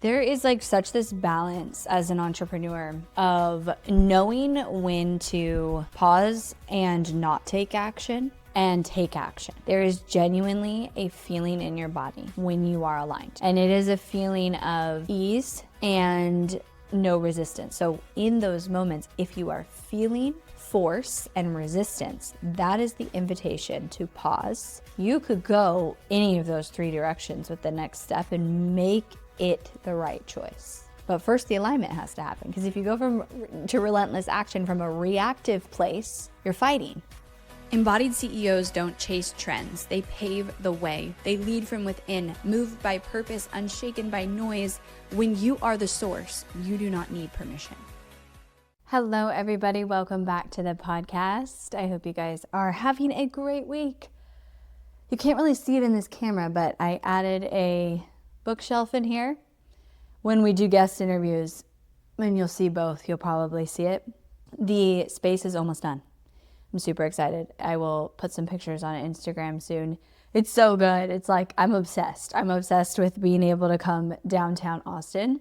There is like such this balance as an entrepreneur of knowing when to pause and not take action and take action. There is genuinely a feeling in your body when you are aligned. And it is a feeling of ease and no resistance. So in those moments, if you are feeling force and resistance, that is the invitation to pause. You could go any of those three directions with the next step and make it the right choice. But first the alignment has to happen, because if you go to relentless action from a reactive place, you're fighting. Embodied CEOs don't chase trends. They pave the way. They lead from within, moved by purpose, unshaken by noise. When you are the source, you do not need permission. Hello, everybody. Welcome back to the podcast. I hope you guys are having a great week. You can't really see it in this camera, but I added a bookshelf in here. When we do guest interviews, and you'll see both, you'll probably see it. The space is almost done. I'm super excited. I will put some pictures on Instagram soon. It's so good. It's like, I'm obsessed. I'm obsessed with being able to come downtown Austin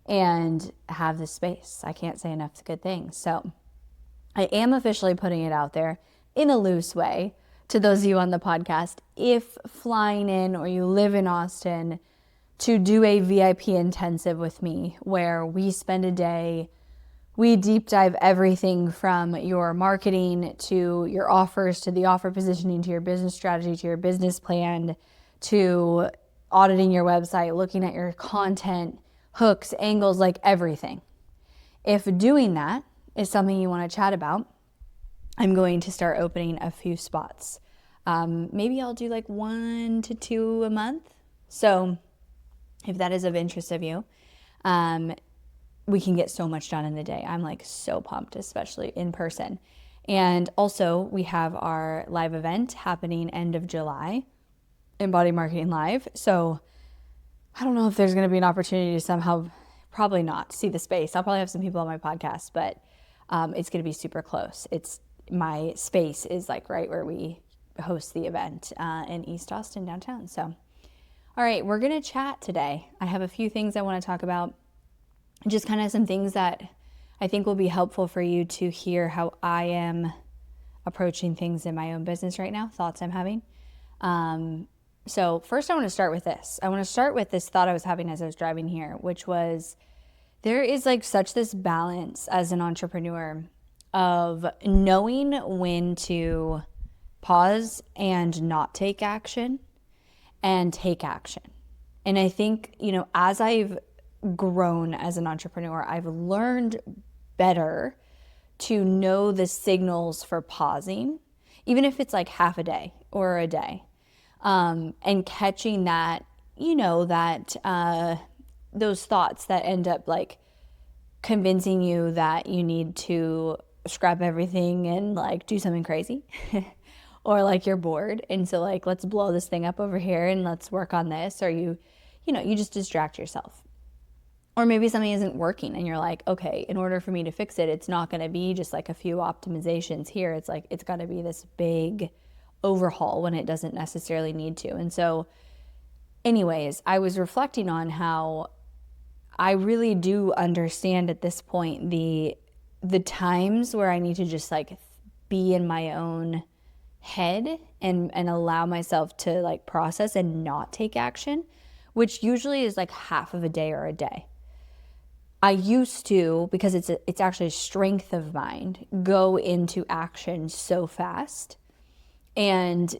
and have this space. I can't say enough good things. So I am officially putting it out there in a loose way to those of you on the podcast. If flying in or you live in Austin, to do a VIP intensive with me where we spend a day, we deep dive everything from your marketing to your offers, to the offer positioning, to your business strategy, to your business plan, to auditing your website, looking at your content, hooks, angles, like everything. If doing that is something you want to chat about, I'm going to start opening a few spots. Maybe I'll do like 1 to 2 a month. So if that is of interest of you, we can get so much done in the day. I'm like so pumped, especially in person. And also we have our live event happening end of July, Embodied Marketing Live. So I don't know if there's going to be an opportunity to somehow, probably not, see the space. I'll probably have some people on my podcast, but it's going to be super close. My space is like right where we host the event in East Austin downtown. So all right, we're going to chat today. I have a few things I want to talk about, just kind of some things that I think will be helpful for you to hear how I am approaching things in my own business right now, thoughts I'm having. So first I want to start with this. I want to start with this thought I was having as I was driving here, which was there is like such this balance as an entrepreneur of knowing when to pause and not take action and take action. And I think, as I've grown as an entrepreneur, I've learned better to know the signals for pausing, even if it's like half a day or a day, and catching that, those thoughts that end up like convincing you that you need to scrap everything and like do something crazy. Or like you're bored, and so like, let's blow this thing up over here and let's work on this. Or you just distract yourself. Or maybe something isn't working and you're like, okay, in order for me to fix it, it's not going to be just like a few optimizations here. It's like, it's got to be this big overhaul when it doesn't necessarily need to. And so anyways, I was reflecting on how I really do understand at this point the times where I need to just like be in my own head and allow myself to like process and not take action, which usually is like half of a day or a day. I used to, because it's actually a strength of mine, go into action so fast, and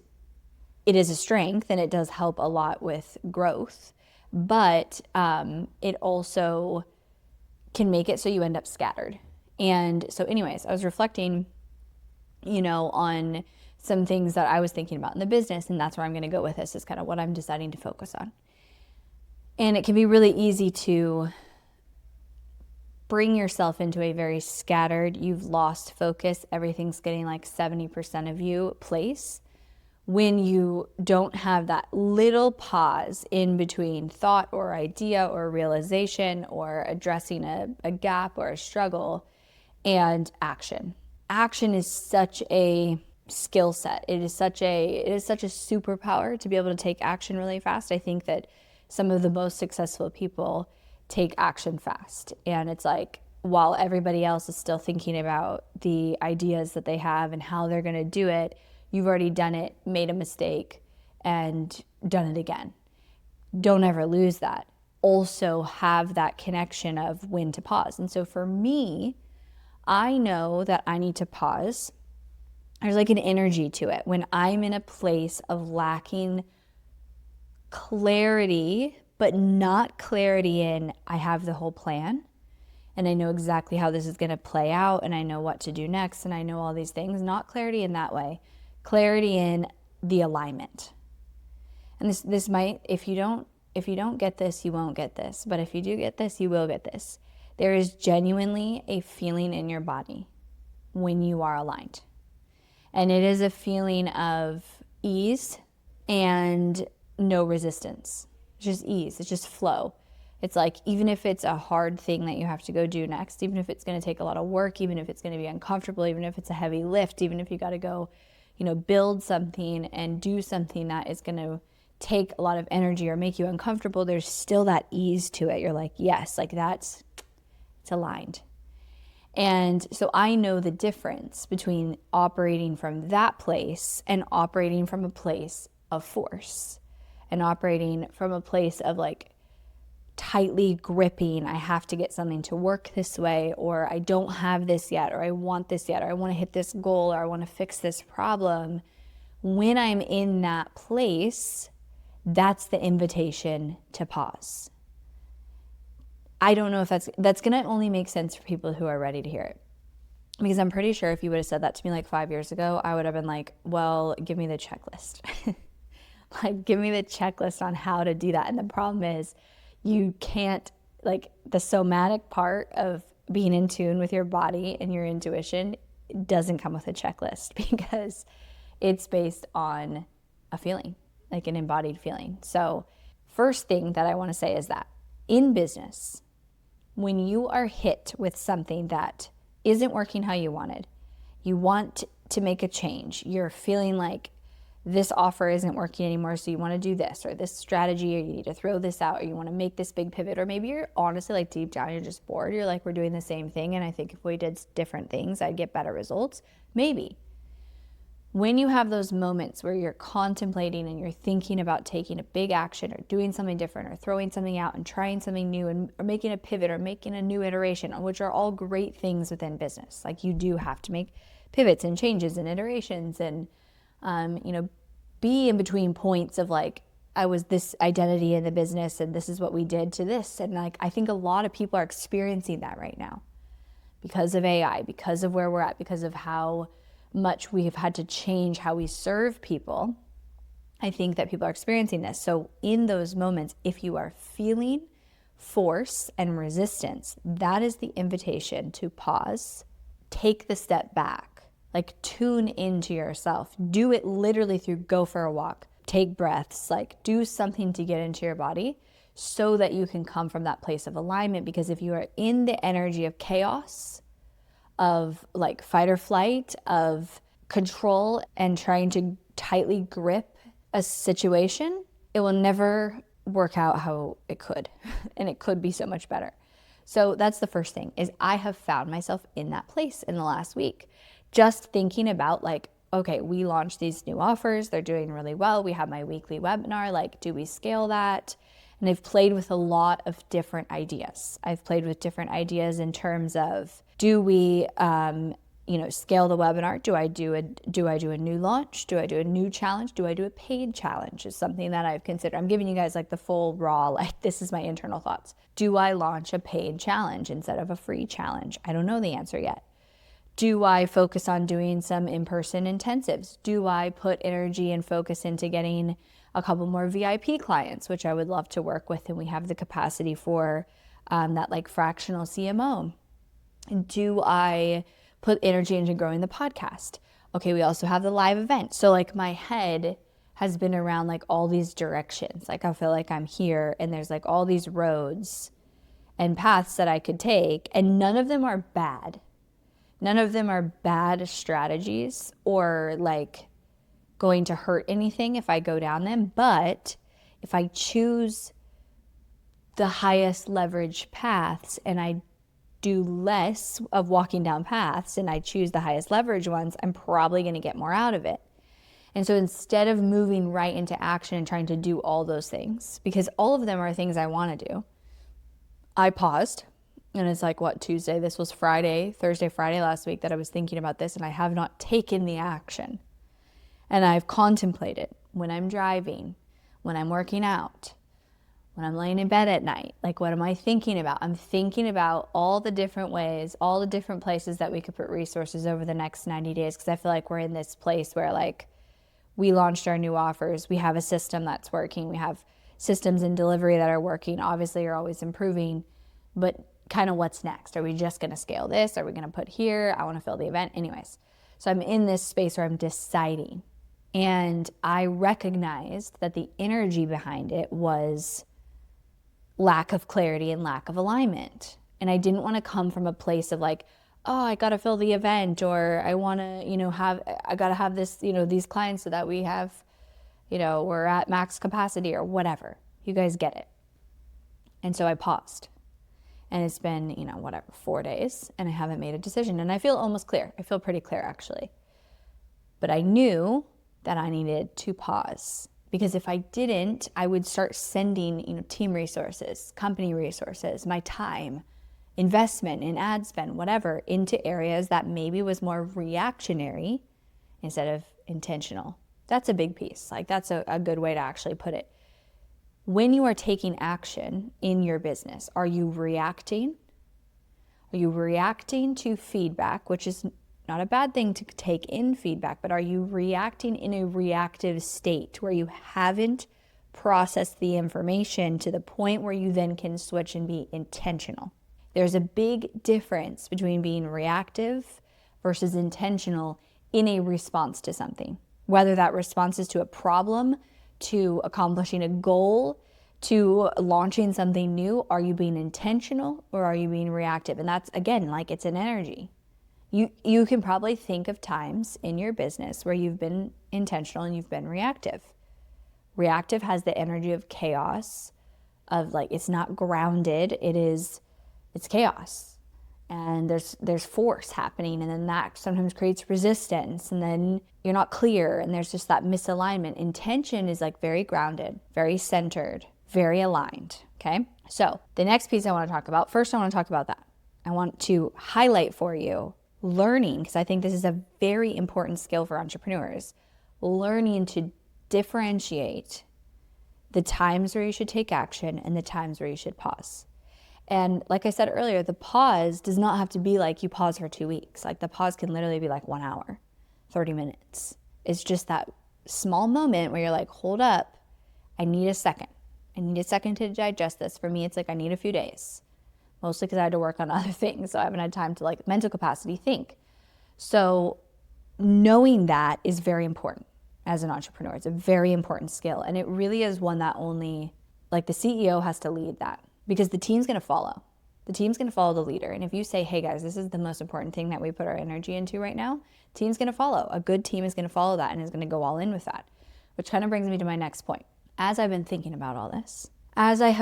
it is a strength and it does help a lot with growth, but it also can make it so you end up scattered. And so anyways, I was reflecting, on some things that I was thinking about in the business, and that's where I'm going to go with this, is kind of what I'm deciding to focus on. And it can be really easy to bring yourself into a very scattered, you've lost focus, everything's getting like 70% of you place, when you don't have that little pause in between thought or idea or realization or addressing a gap or a struggle and action. Action is such a skill set. It is such a superpower to be able to take action really fast. I think that some of the most successful people take action fast. And it's like, while everybody else is still thinking about the ideas that they have and how they're going to do it, you've already done it, made a mistake, and done it again. Don't ever lose that. Also have that connection of when to pause. And so for me, I know that I need to pause. There's like an energy to it. When I'm in a place of lacking clarity, but not clarity in I have the whole plan and I know exactly how this is going to play out and I know what to do next and I know all these things, not clarity in that way, clarity in the alignment. And this might, if you don't get this, you won't get this, but if you do get this, you will get this. There is genuinely a feeling in your body when you are aligned. And it is a feeling of ease and no resistance. It's just ease. It's just flow. It's like, even if it's a hard thing that you have to go do next, even if it's going to take a lot of work, even if it's going to be uncomfortable, even if it's a heavy lift, even if you got to go, build something and do something that is going to take a lot of energy or make you uncomfortable, there's still that ease to it. You're like, yes, like it's aligned. And so I know the difference between operating from that place and operating from a place of force and operating from a place of like tightly gripping, I have to get something to work this way, or I don't have this yet, or I want this yet, or I want to hit this goal, or I want to fix this problem. When I'm in that place, that's the invitation to pause. I don't know if that's going to only make sense for people who are ready to hear it. Because I'm pretty sure if you would have said that to me like 5 years ago, I would have been like, well, give me the checklist. Like, give me the checklist on how to do that. And the problem is you can't, like, the somatic part of being in tune with your body and your intuition doesn't come with a checklist because it's based on a feeling, like an embodied feeling. So first thing that I want to say is that in business, when you are hit with something that isn't working how you wanted, you want to make a change, you're feeling like this offer isn't working anymore, so you want to do this or this strategy, or you need to throw this out, or you want to make this big pivot, or maybe you're honestly like deep down, you're just bored. You're like, we're doing the same thing, and I think if we did different things, I'd get better results. Maybe. When you have those moments where you're contemplating and you're thinking about taking a big action or doing something different or throwing something out and trying something new or making a pivot or making a new iteration, which are all great things within business. Like, you do have to make pivots and changes and iterations and, be in between points of like, I was this identity in the business and this is what we did to this. And like, I think a lot of people are experiencing that right now because of AI, because of where we're at, because of how much we have had to change how we serve people. I think that people are experiencing this. So in those moments, if you are feeling force and resistance, that is the invitation to pause, take the step back, like tune into yourself. Do it literally through go for a walk, take breaths, like do something to get into your body so that you can come from that place of alignment. Because if you are in the energy of chaos, of like fight or flight, of control and trying to tightly grip a situation, it will never work out how it could. And it could be so much better. So that's the first thing, is I have found myself in that place in the last week. Just thinking about like, okay, we launched these new offers. They're doing really well. We have my weekly webinar. Like, do we scale that? And I've played with a lot of different ideas. I've played with different ideas in terms of, do we, scale the webinar? Do I do a new launch? Do I do a new challenge? Do I do a paid challenge? Is something that I've considered. I'm giving you guys like the full raw, like this is my internal thoughts. Do I launch a paid challenge instead of a free challenge? I don't know the answer yet. Do I focus on doing some in-person intensives? Do I put energy and focus into getting a couple more VIP clients, which I would love to work with, and we have the capacity for that like fractional CMO? Do I put energy into growing the podcast? Okay, we also have the live event. So like my head has been around like all these directions. Like I feel like I'm here and there's like all these roads and paths that I could take, and none of them are bad. None of them are bad strategies or like going to hurt anything if I go down them. But if I choose the highest leverage paths and I do less of walking down paths and I choose the highest leverage ones, I'm probably going to get more out of it. And so instead of moving right into action and trying to do all those things, because all of them are things I want to do, I paused. And it's like, what, Tuesday? This was Thursday, Friday last week that I was thinking about this, and I have not taken the action. And I've contemplated when I'm driving, when I'm working out, when I'm laying in bed at night, like, what am I thinking about? I'm thinking about all the different ways, all the different places that we could put resources over the next 90 days. Because I feel like we're in this place where, like, we launched our new offers. We have a system that's working. We have systems in delivery that are working. Obviously, you're always improving, but kind of what's next? Are we just going to scale this? Are we going to put here? I want to fill the event. Anyways, so I'm in this space where I'm deciding. And I recognized that the energy behind it was lack of clarity and lack of alignment. And I didn't want to come from a place of like, oh, I got to fill the event, or I want to, I got to have this, these clients so that we have, we're at max capacity or whatever. You guys get it. And so I paused. And it's been, 4 days, and I haven't made a decision. And I feel almost clear. I feel pretty clear, actually. But I knew that I needed to pause. Because if I didn't, I would start sending, team resources, company resources, my time, investment in ad spend, whatever, into areas that maybe was more reactionary instead of intentional. That's a big piece. Like, that's a good way to actually put it. When you are taking action in your business, are you reacting? Are you reacting to feedback, which is not a bad thing to take in feedback, but are you reacting in a reactive state where you haven't processed the information to the point where you then can switch and be intentional? There's a big difference between being reactive versus intentional in a response to something, whether that response is to a problem, to accomplishing a goal, to launching something new. Are you being intentional or are you being reactive? And that's, again, like, it's an energy. You can probably think of times in your business where you've been intentional and you've been reactive. Reactive has the energy of chaos, of like, it's not grounded, it's chaos. And there's force happening, and then that sometimes creates resistance, and then you're not clear, and there's just that misalignment. Intention is like very grounded, very centered, very aligned, okay? So the next piece I want to talk about, first I want to talk about that. I want to highlight for you learning, because I think this is a very important skill for entrepreneurs, learning to differentiate the times where you should take action and the times where you should pause. And like I said earlier, the pause does not have to be like you pause for 2 weeks. Like, the pause can literally be like 1 hour, 30 minutes. It's just that small moment where you're like, hold up, I need a second. I need a second to digest this. For me, it's like I need a few days, mostly because I had to work on other things. So I haven't had time to, like, mental capacity think. So knowing that is very important as an entrepreneur. It's a very important skill. And it really is one that only, like, the CEO has to lead that. Because the team's going to follow. The team's going to follow the leader. And if you say, hey guys, this is the most important thing that we put our energy into right now, the team's going to follow. A good team is going to follow that and is going to go all in with that. Which kind of brings me to my next point. As I've been thinking about all this, because I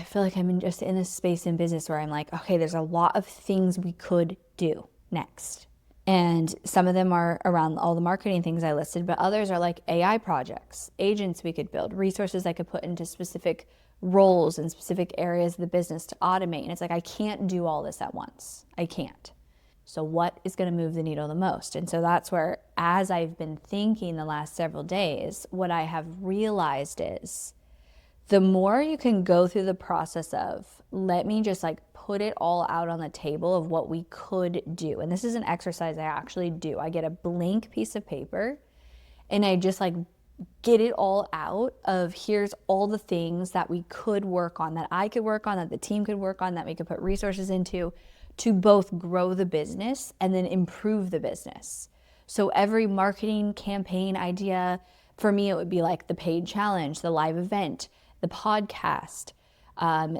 feel like I'm just in this space in business where I'm like, okay, there's a lot of things we could do next. And some of them are around all the marketing things I listed, but others are like AI projects, agents we could build, resources I could put into specific roles in specific areas of the business to automate. And it's like, I can't do all this at once. I can't. So what is going to move the needle the most? And so that's where, as I've been thinking the last several days, what I have realized is the more you can go through the process of, let me just like put it all out on the table of what we could do. And this is an exercise I actually do. I get a blank piece of paper and I just like get it all out of, here's all the things that we could work on, that I could work on, that the team could work on, that we could put resources into to both grow the business and then improve the business. So every marketing campaign idea, for me, it would be like the paid challenge, the live event, the podcast,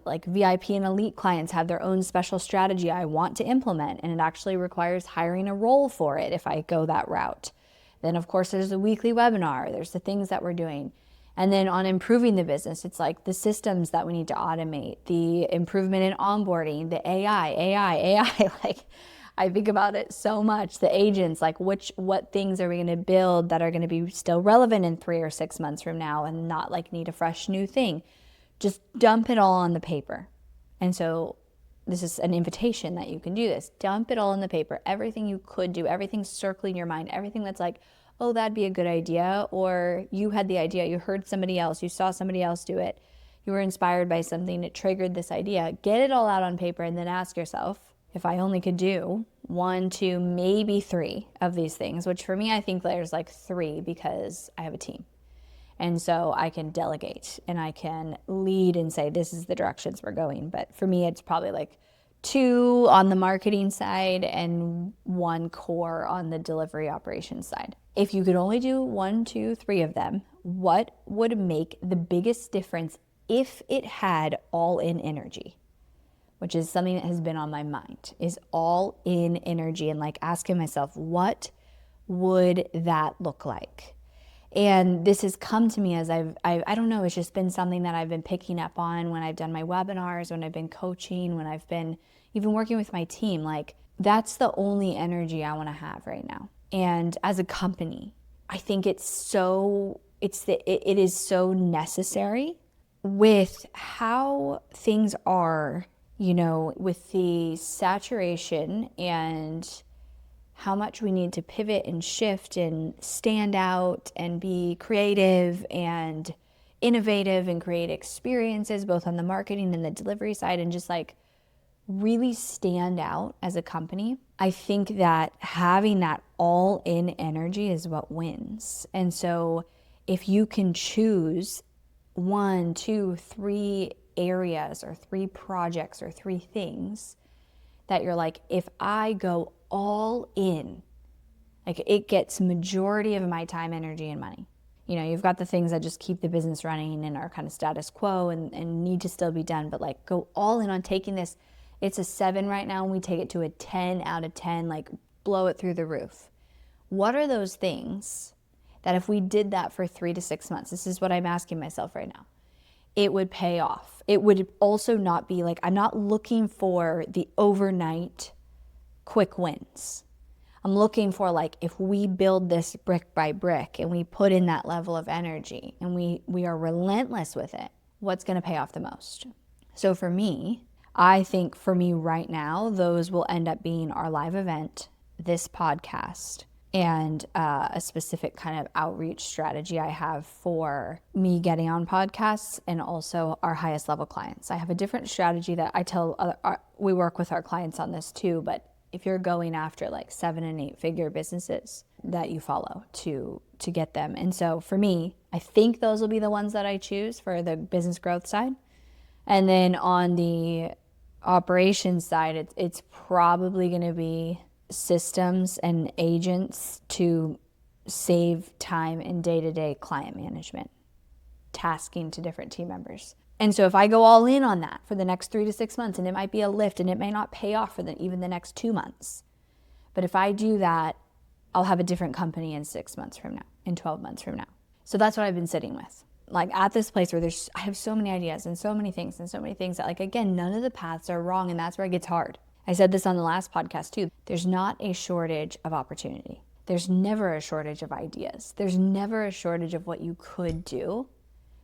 like VIP and elite clients have their own special strategy I want to implement, and it actually requires hiring a role for it if I go that route. Then, of course, there's a weekly webinar. There's the things that we're doing. And then on improving the business, it's like the systems that we need to automate, the improvement in onboarding, the AI. Like, I think about it so much. The agents, like what things are we going to build that are going to be still relevant in 3 or 6 months from now and not like need a fresh new thing. Just dump it all on the paper. And so this is an invitation that you can do this. Dump it all on the paper. Everything you could do, everything circling your mind, everything that's like, oh, that'd be a good idea. Or you had the idea, you heard somebody else, you saw somebody else do it. You were inspired by something, it triggered this idea. Get it all out on paper and then ask yourself, if I only could do 1, 2, maybe 3 of these things, which for me, I think there's like 3 because I have a team. And so I can delegate and I can lead and say, this is the directions we're going. But for me, it's probably like 2 on the marketing side and 1 core on the delivery operations side. If you could only do 1, 2, 3 of them, what would make the biggest difference if it had all-in energy? Which is something that has been on my mind, is all-in energy, and like asking myself, what would that look like? And this has come to me as I don't know, it's just been something that I've been picking up on when I've done my webinars, when I've been coaching, when I've been even working with my team. Like, that's the only energy I want to have right now. And as a company, I think it is so necessary with how things are, with the saturation and how much we need to pivot and shift and stand out and be creative and innovative and create experiences both on the marketing and the delivery side and just like really stand out as a company. I think that having that all-in energy is what wins. And so if you can choose 1, 2, 3 areas or 3 projects or 3 things that you're like, if I go all in, like it gets majority of my time, energy, and money. You've got the things that just keep the business running and are kind of status quo and need to still be done, but like go all in on taking this. It's a 7 right now and we take it to a 10 out of 10, like blow it through the roof. What are those things that if we did that for 3 to 6 months, this is what I'm asking myself right now, it would pay off. It would also not be like, I'm not looking for the overnight quick wins. I'm looking for like, if we build this brick by brick and we put in that level of energy and we are relentless with it, what's going to pay off the most? So for me, I think for me right now, those will end up being our live event, this podcast, and a specific kind of outreach strategy I have for me getting on podcasts and also our highest level clients. I have a different strategy that I tell we work with our clients on this too, but if you're going after like 7 and 8 figure businesses that you follow to get them. And so for me, I think those will be the ones that I choose for the business growth side. And then on the operations side, it's probably going to be systems and agents to save time in day-to-day client management, tasking to different team members. And so if I go all in on that for the next 3 to 6 months, and it might be a lift and it may not pay off for even the next 2 months, but if I do that, I'll have a different company in 6 months from now, in 12 months from now. So that's what I've been sitting with. Like at this place where I have so many ideas and so many things that like, again, none of the paths are wrong, and that's where it gets hard. I said this on the last podcast too. There's not a shortage of opportunity. There's never a shortage of ideas. There's never a shortage of what you could do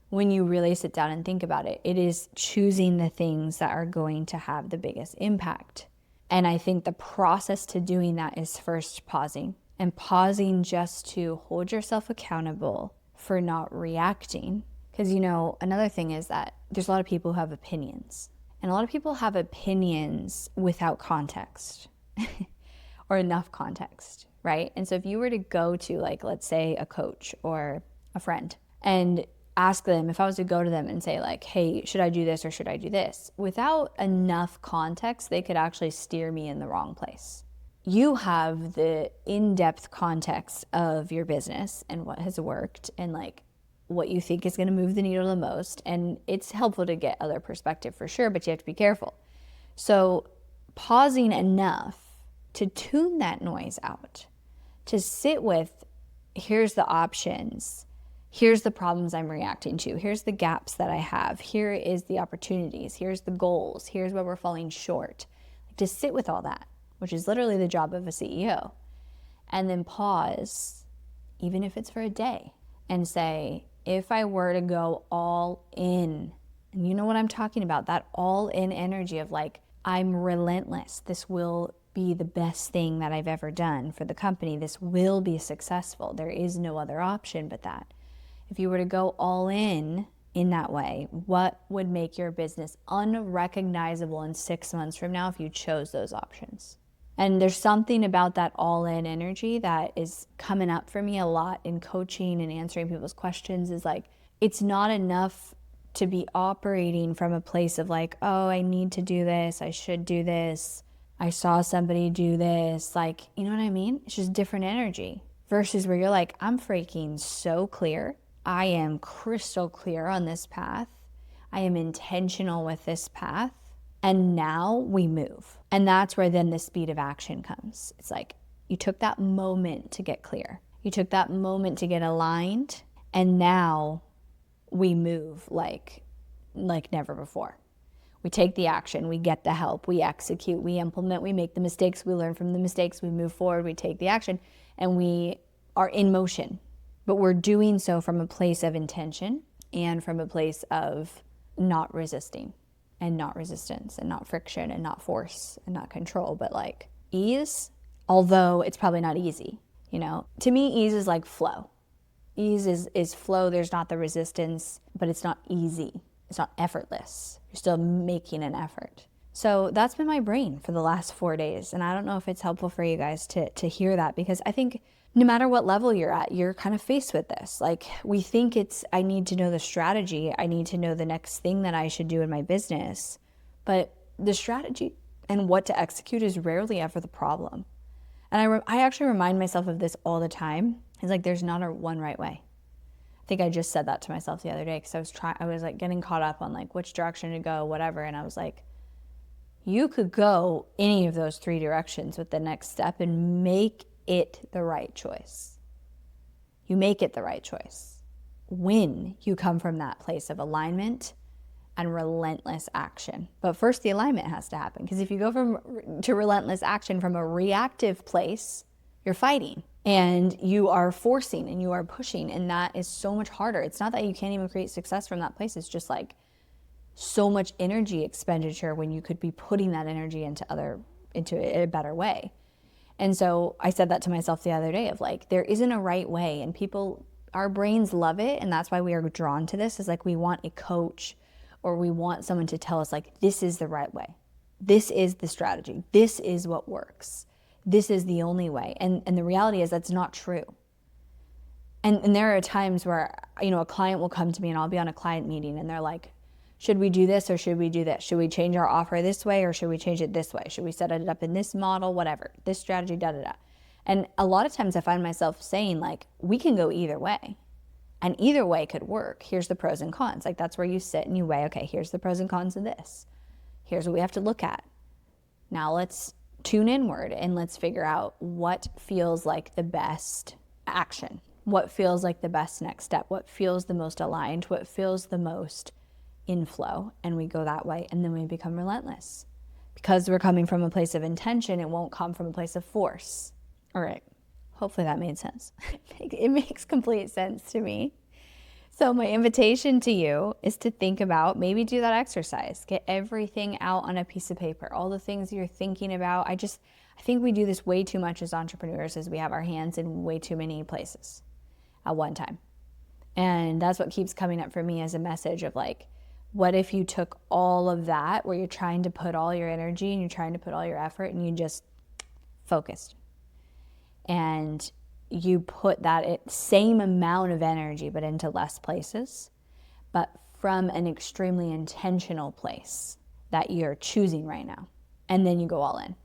when you really sit down and think about it. It is choosing the things that are going to have the biggest impact. And I think the process to doing that is first pausing, and pausing just to hold yourself accountable for not reacting. Because, another thing is that there's a lot of people who have opinions. And a lot of people have opinions without context or enough context, right? And so if you were to go to, like, let's say a coach or a friend and ask them, if I was to go to them and say like, hey, should I do this or should I do this? Without enough context, they could actually steer me in the wrong place. You have the in-depth context of your business and what has worked and like what you think is going to move the needle the most. And it's helpful to get other perspective for sure, but you have to be careful. So pausing enough to tune that noise out, to sit with, here's the options, Here's the problems I'm reacting to. Here's the gaps that I have. Here is the opportunities. Here's the goals. Here's where we're falling short. Like, to sit with all that, which is literally the job of a CEO. And then pause, even if it's for a day, and say, if I were to go all in, and you know what I'm talking about, that all in energy of like, I'm relentless. This will be the best thing that I've ever done for the company. This will be successful. There is no other option but that. If you were to go all in that way, what would make your business unrecognizable in 6 months from now if you chose those options? And there's something about that all-in energy that is coming up for me a lot in coaching and answering people's questions, is like, it's not enough to be operating from a place of like, oh, I need to do this, I should do this, I saw somebody do this, like, you know what I mean? It's just different energy versus where you're like, I'm freaking so clear. I am crystal clear on this path. I am intentional with this path. And now we move. And that's where then the speed of action comes. It's like you took that moment to get clear. You took that moment to get aligned. And now we move like never before. We take the action, we get the help, we execute, we implement, we make the mistakes, we learn from the mistakes, we move forward, we take the action, and we are in motion. But we're doing so from a place of intention and from a place of not resisting and not resistance and not friction and not force and not control, but like ease, although it's probably not easy. You know, to me, ease is like flow. Ease is flow. There's not the resistance, but it's not easy. It's not effortless. You're still making an effort. So that's been my brain for the last 4 days. And I don't know if it's helpful for you guys to hear that, because I think no matter what level you're at, you're kind of faced with this. Like, we think it's, I need to know the strategy. I need to know the next thing that I should do in my business. But the strategy and what to execute is rarely ever the problem. And I actually remind myself of this all the time. It's like, there's not a one right way. I think I just said that to myself the other day because I was like getting caught up on like which direction to go, whatever. And I was like, you could go any of those 3 directions with the next step and make it the right choice. You make it the right choice when you come from that place of alignment and relentless action. But first, the alignment has to happen, because if you go to relentless action from a reactive place, you're fighting and you are forcing and you are pushing, and that is so much harder. It's not that you can't even create success from that place. It's just like so much energy expenditure when you could be putting that energy into a better way. And so I said that to myself the other day of like, there isn't a right way, and our brains love it. And that's why we are drawn to this, is like, we want a coach or we want someone to tell us like, this is the right way. This is the strategy. This is what works. This is the only way. And the reality is that's not true. And there are times where, you know, a client will come to me and I'll be on a client meeting and they're like, should we do this or should we do this? Should we change our offer this way or should we change it this way? Should we set it up in this model, whatever, this strategy, da-da-da. And a lot of times I find myself saying like, we can go either way. And either way could work. Here's the pros and cons. Like, that's where you sit and you weigh, okay, here's the pros and cons of this. Here's what we have to look at. Now let's tune inward and let's figure out what feels like the best action. What feels like the best next step. What feels the most aligned. What feels the most in flow. And we go that way, and then we become relentless. Because we're coming from a place of intention, it won't come from a place of force. All right. Hopefully that made sense. It makes complete sense to me. So my invitation to you is to think about, maybe do that exercise. Get everything out on a piece of paper, all the things you're thinking about. I think we do this way too much as entrepreneurs, is we have our hands in way too many places at one time. And that's what keeps coming up for me as a message of like, what if you took all of that, where you're trying to put all your energy and you're trying to put all your effort, and you just focused. And you put that same amount of energy, but into less places, but from an extremely intentional place that you're choosing right now. And then you go all in.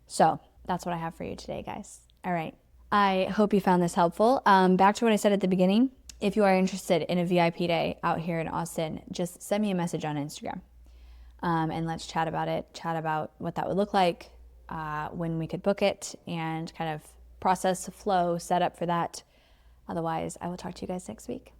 So that's what I have for you today, guys. All right. I hope you found this helpful. Back to what I said at the beginning. If you are interested in a VIP day out here in Austin, just send me a message on Instagram. And let's chat about it, chat about what that would look like, when we could book it, and kind of process, flow, set up for that. Otherwise, I will talk to you guys next week.